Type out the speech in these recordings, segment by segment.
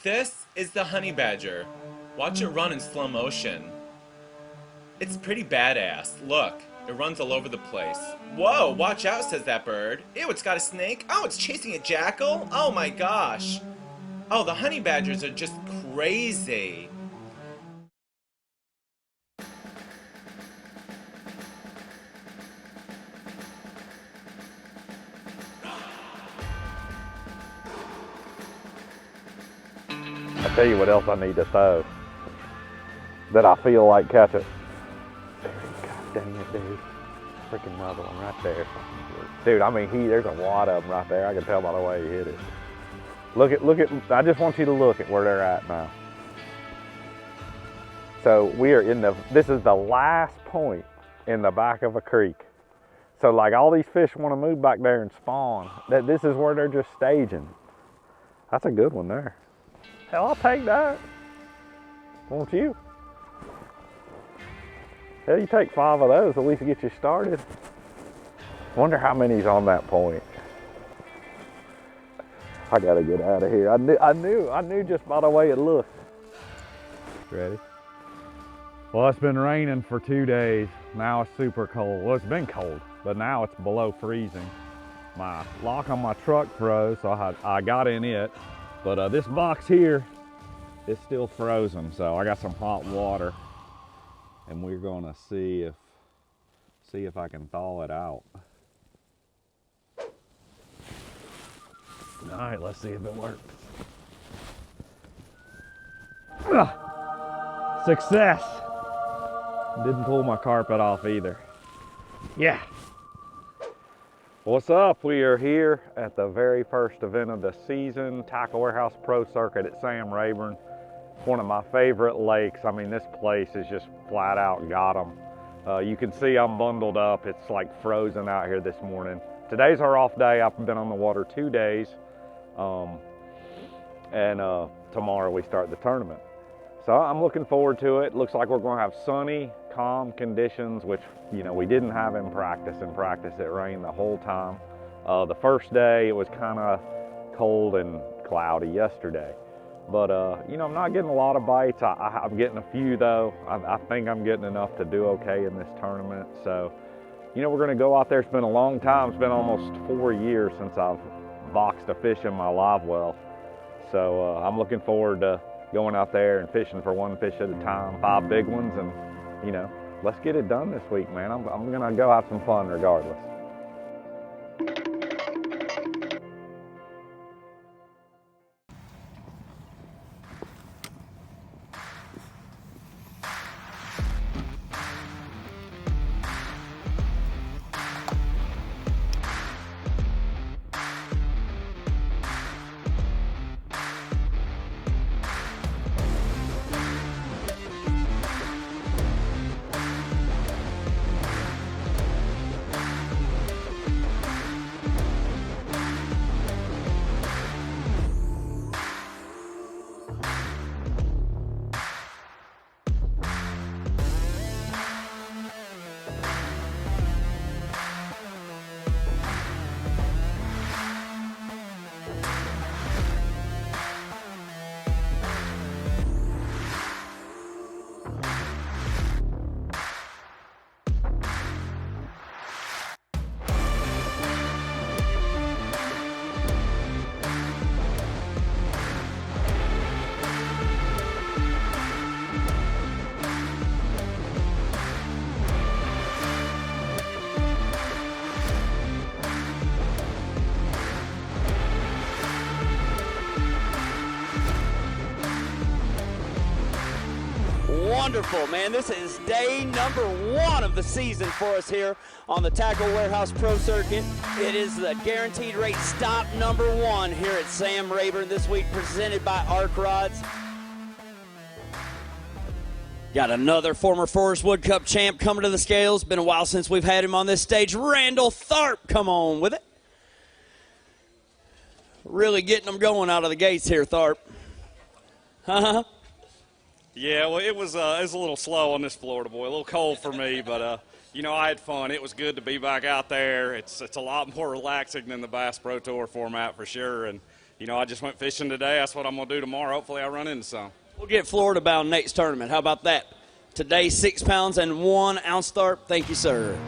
This is the honey badger. Watch it run in slow motion. It's pretty badass. Look, it runs all over the place. Whoa, watch out, says that bird. Ew, it's got a snake. Oh, it's chasing a jackal. Oh my gosh. Oh, the honey badgers are just crazy. I'll tell you what else I need to throw that I feel like catching. God dang it, dude. Freaking another one right there. Dude, I mean, there's a lot of them right there. I can tell by the way he hit it. Look at, I just want you to look at where they're at now. So we are this is the last point in the back of a creek. So like all these fish want to move back there and spawn. This is where they're just staging. That's a good one there. Hell, I'll take that. Won't you? Hell, you take 5 of those, at least get you started. Wonder how many's on that point. I gotta get out of here. I knew just by the way it looked. Ready? Well, it's been raining for 2 days. Now it's super cold. Well, it's been cold, but now it's below freezing. My lock on my truck froze, so I got in it. But this box here is still frozen, so I got some hot water, and we're gonna see if I can thaw it out. All right, let's see if it works. Success! Didn't pull my carpet off either. Yeah. What's up? We are here at the very first event of the season, Tackle Warehouse Pro Circuit at Sam Rayburn. It's one of my favorite lakes. I mean, this place is just flat out got 'em. You can see I'm bundled up. It's like frozen out here this morning. Today's our off day. I've been on the water 2 days. Tomorrow we start the tournament. So I'm looking forward to it. Looks like we're gonna have sunny, calm conditions, which, you know, we didn't have in practice. In practice, it rained the whole time. The first day, it was kind of cold and cloudy yesterday. But, you know, I'm not getting a lot of bites. I'm getting a few, though. I think I'm getting enough to do okay in this tournament. So, you know, we're going to go out there. It's been a long time. It's been almost 4 years since I've boxed a fish in my live well. So I'm looking forward to going out there and fishing for one fish at a time, 5 big ones, and, you know, let's get it done this week, man. I'm going to go have some fun regardless. Wonderful, man. This is day number 1 of the season for us here on the Tackle Warehouse Pro Circuit. It is the guaranteed rate stop number 1 here at Sam Rayburn this week, presented by ARK Rods. Got another former Forrest Wood Cup champ coming to the scales. Been a while since we've had him on this stage. Randall Tharp, come on with it. Really getting them going out of the gates here, Tharp. Huh? Yeah, well, it was a little slow on this Florida boy, a little cold for me, but you know, I had fun. It was good to be back out there. It's a lot more relaxing than the Bass Pro Tour format for sure, and you know, I just went fishing today. That's what I'm going to do tomorrow. Hopefully I run into some. We'll get Florida bound Nate's tournament. How about that? Today, 6 pounds and 1 ounce Tharp. Thank you, sir.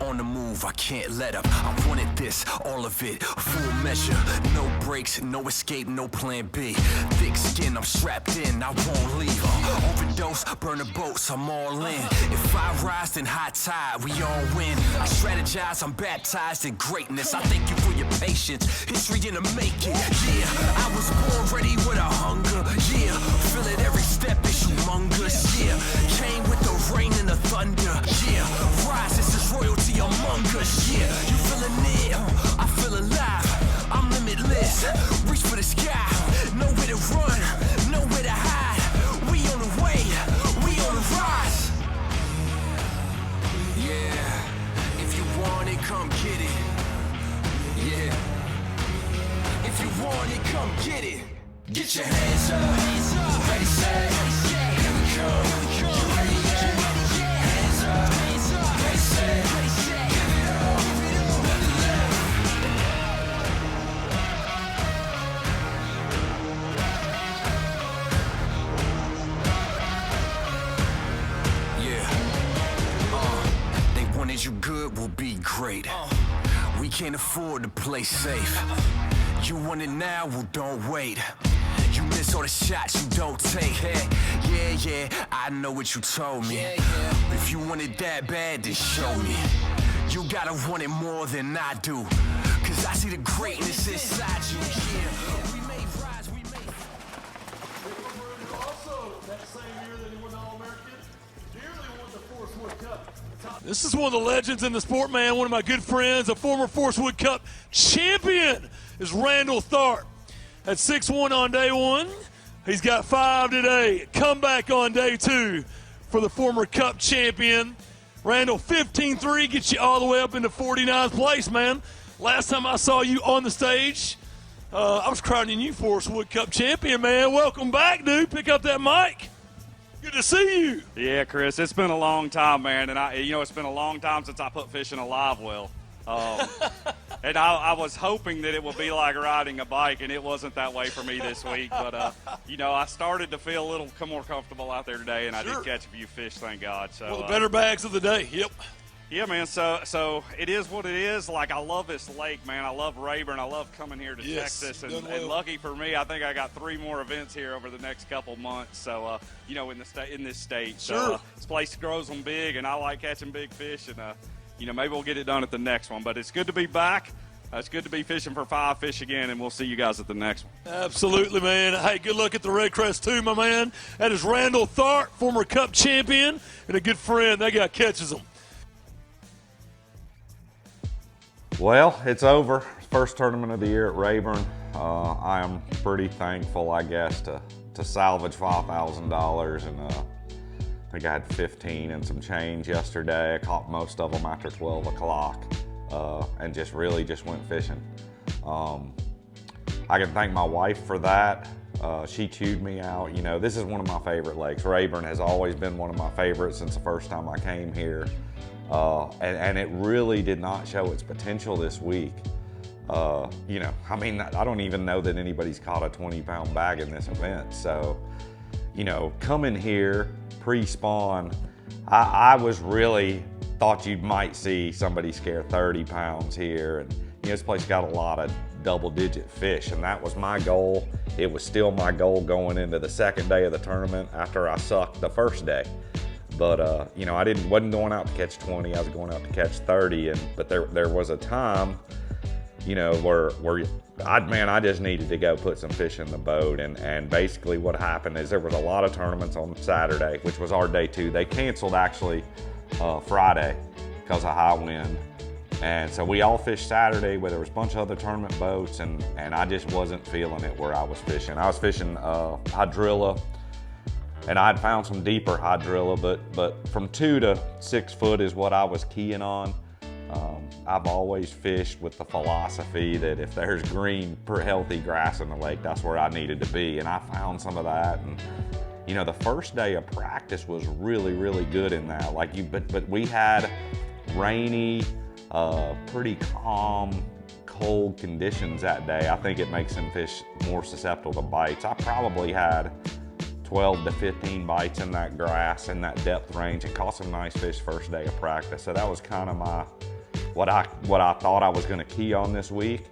On the move, I can't let up. I wanted this, all of it, full measure. No breaks, no escape, no plan B. Thick skin, I'm strapped in, I won't leave. Overdose, burn the boats, I'm all in. If I rise, then high tide, we all win. I strategize, I'm baptized in greatness. I thank you for your patience, history gonna make it. Yeah, I was born ready with a hunger. Yeah, feel it every step, it's humongous. Yeah, came with the rain and the thunder. Yeah, rise, this is royalty among us, yeah. You feeling it? I feel alive. I'm limitless. Reach for the sky. Nowhere to run, nowhere to hide. We on the way, we on the rise. Yeah, if you want it, come get it. Yeah, if you want it, come get it. Get your hands up, ready, set, here we come. You ready yet? Hands up, ready, set, give it up, nothing left. Yeah, they wanted you good, we'll be great. We can't afford to play safe. You want it now, well don't wait. You miss all the shots you don't take. Hey, yeah, I know what you told me. If you want it that bad, then show me. You gotta want it more than I do. Cause I see the greatness inside you. Yeah, we may rise, we may. Also, that same year that he won the All-American, nearly won the Forrest Wood Cup. This is one of the legends in the sport, man. One of my good friends, a former Forrest Wood Cup champion, is Randall Tharp. At 6'1" on day one, he's got 5 today. Comeback on day 2 for the former Cup champion. Randall, 15-3 gets you all the way up into 49th place, man. Last time I saw you on the stage, I was crowning you Forrest Wood Cup champion, man. Welcome back, dude. Pick up that mic. Good to see you. Yeah, Chris, it's been a long time, man. And, it's been a long time since I put fish in a live well. And I was hoping that it would be like riding a bike, and it wasn't that way for me this week. But, I started to feel a little more comfortable out there today, and I did catch a few fish, thank God. So, Well, the better bags of the day, yep. Yeah, man, so it is what it is. Like, I love this lake, man. I love Rayburn. I love coming here to Texas. And lucky for me, I think I got 3 more events here over the next couple months. So, in this state. Sure. So, this place grows them big, and I like catching big fish. And, maybe we'll get it done at the next one. But it's good to be back. It's good to be fishing for 5 fish again, and we'll see you guys at the next one. Absolutely, man. Hey, good luck at the Red Crest, too, my man. That is Randall Tharp, former Cup champion, and a good friend. That guy catches them. Well, it's over. First tournament of the year at Rayburn. I am pretty thankful, I guess, to salvage $5,000, and I think I had 15 and some change yesterday. I caught most of them after 12 o'clock and just went fishing. I can thank my wife for that. She chewed me out. This is one of my favorite lakes. Rayburn has always been one of my favorites since the first time I came here. And it really did not show its potential this week. I don't even know that anybody's caught a 20-pound bag in this event. So, coming here pre-spawn, I was really thought you might see somebody scare 30 pounds here. And this place got a lot of double-digit fish, and that was my goal. It was still my goal going into the second day of the tournament after I sucked the first day. But I wasn't going out to catch 20. I was going out to catch 30. But there was a time, where I just needed to go put some fish in the boat. And basically what happened is there was a lot of tournaments on Saturday, which was our day 2. They canceled actually Friday because of high wind. And so we all fished Saturday, where there was a bunch of other tournament boats, and I just wasn't feeling it where I was fishing. I was fishing hydrilla and I'd found some deeper hydrilla, but from 2 to 6 foot is what I was keying on. I've always fished with the philosophy that if there's green, healthy grass in the lake, that's where I needed to be, and I found some of that. And you know, the first day of practice was really, really good in that. But we had rainy, pretty calm, cold conditions that day. I think it makes some fish more susceptible to bites. I probably had 12 to 15 bites in that grass in that depth range, and caught some nice fish first day of practice. So that was kind of what I thought I was going to key on this week.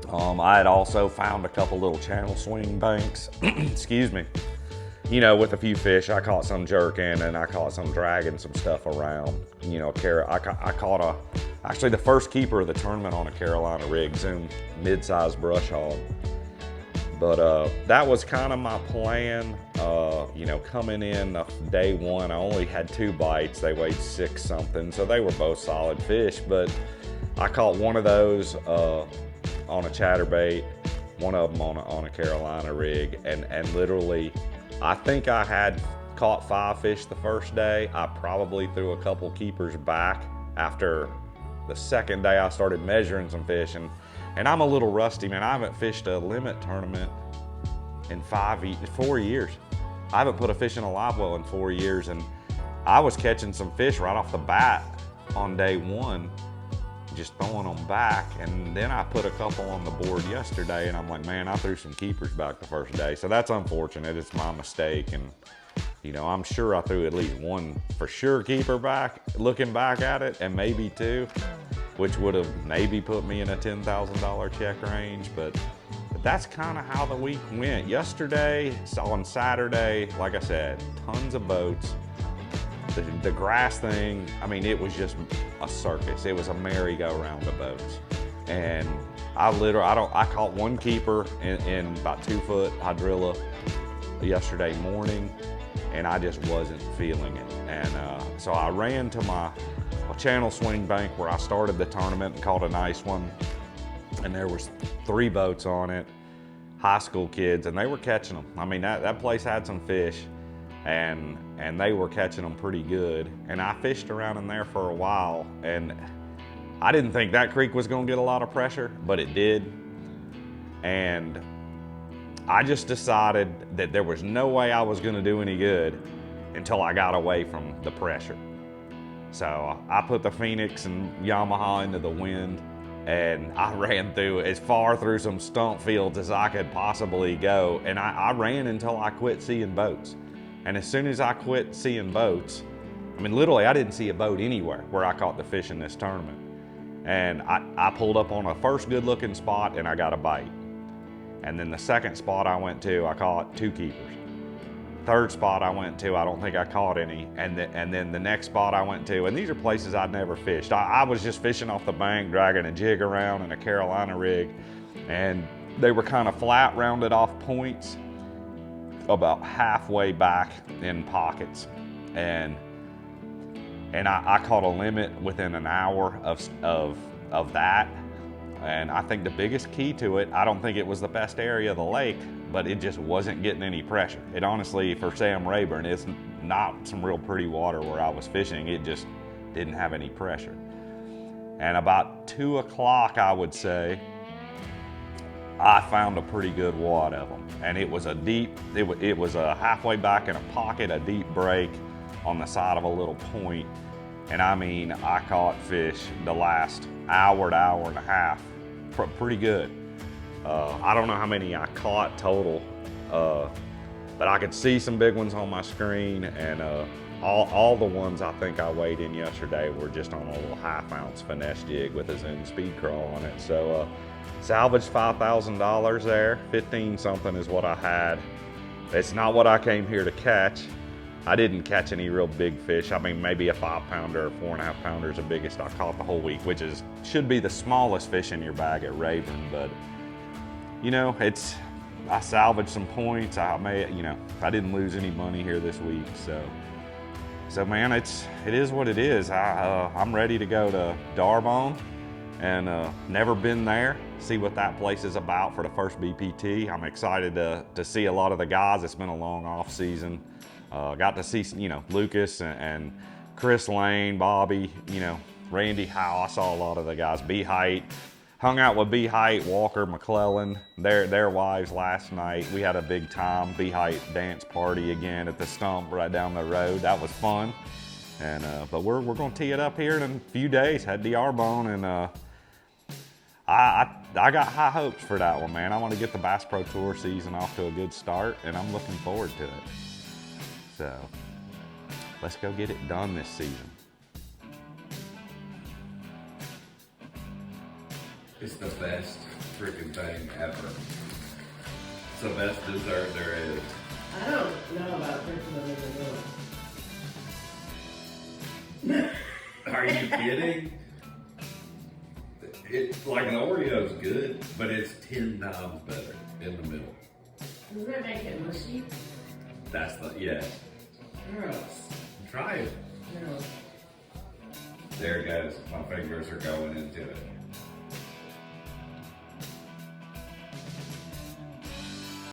I had also found a couple little channel swing banks, excuse me, you know, with a few fish. I caught some jerking, and I caught some dragging some stuff around. You know, I caught actually the first keeper of the tournament on a Carolina rig, Zoom mid-sized brush hog. But that was kind of my plan. You know, coming in day one, I only had 2 bites. They weighed 6 something, so they were both solid fish. But I caught one of those on a chatterbait, one of them on a Carolina rig, and literally, I think I had caught 5 fish the first day. I probably threw a couple keepers back after the second day. I started measuring some fish, and I'm a little rusty, man. I haven't fished a limit tournament in 4 years. I haven't put a fish in a live well in 4 years, and I was catching some fish right off the bat on day one, just throwing them back, and then I put a couple on the board yesterday, and I'm like, man, I threw some keepers back the first day. So that's unfortunate. It's my mistake, and you know, I'm sure I threw at least 1 for sure keeper back, looking back at it, and maybe 2, which would have maybe put me in a $10,000 check range. But that's kind of how the week went. Yesterday, on Saturday, like I said, tons of boats. The grass thing, I mean, it was just a circus. It was a merry-go-round of boats. And I caught 1 keeper in about 2 foot hydrilla yesterday morning, and I just wasn't feeling it. And so I ran to my channel swing bank where I started the tournament and caught a nice one. And there was 3 boats on it, high school kids, and they were catching them. I mean, that place had some fish, and they were catching them pretty good. And I fished around in there for a while, and I didn't think that creek was gonna get a lot of pressure, but it did. And I just decided that there was no way I was gonna do any good until I got away from the pressure. So I put the Phoenix and Yamaha into the wind, and I ran through as far through some stump fields as I could possibly go. And I ran until I quit seeing boats. And as soon as I quit seeing boats, I mean, literally, I didn't see a boat anywhere where I caught the fish in this tournament. And I pulled up on a first good looking spot, and I got a bite. And then the second spot I went to, I caught 2 keepers. Third spot I went to, I don't think I caught any. And then the next spot I went to, and these are places I'd never fished. I was just fishing off the bank, dragging a jig around in a Carolina rig, and they were kind of flat, rounded off points about halfway back in pockets. And I caught a limit within an hour of that. And I think the biggest key to it, I don't think it was the best area of the lake, but it just wasn't getting any pressure. It honestly, for Sam Rayburn, it's not some real pretty water where I was fishing. It just didn't have any pressure. And about 2 o'clock, I would say, I found a pretty good wad of them. And it was it was a halfway back in a pocket, a deep break on the side of a little point. And I mean, I caught fish the last hour to hour and a half, pretty good. I don't know how many I caught total, but I could see some big ones on my screen, and all the ones I think I weighed in yesterday were just on a little 1/2 ounce finesse jig with a Zoom speed crawl on it. So salvaged $5,000 there. 15 something is what I had. It's not what I came here to catch. I didn't catch any real big fish. I mean, maybe a 5-pounder or 4.5 pounder is the biggest I caught the whole week, which should be the smallest fish in your bag at Rayburn. But you know, I salvaged some points. I didn't lose any money here this week. So man, it is what it is. I'm ready to go to Darbone and never been there. See what that place is about for the first BPT. I'm excited to see a lot of the guys. It's been a long off season. Got to see, you know, Lucas and Chris Lane, Bobby, you know, Randy Howe. I saw a lot of the guys. B Height. Hung out with B Height, Walker, McClellan, their wives last night. We had a big time B Height dance party again at the stump right down the road. That was fun. And but we're gonna tee it up here in a few days. Head to Arbonne, and I got high hopes for that one, man. I want to get the Bass Pro Tour season off to a good start, and I'm looking forward to it. So let's go get it done this season. It's the best freaking thing ever. It's the best dessert there is. I don't know about drinking the milk. Are you kidding? It's like an Oreo's good, but it's 10 times better in the middle. Doesn't that make it mushy? That's the, yes. Gross. Try it. No. There it goes. My fingers are going into it.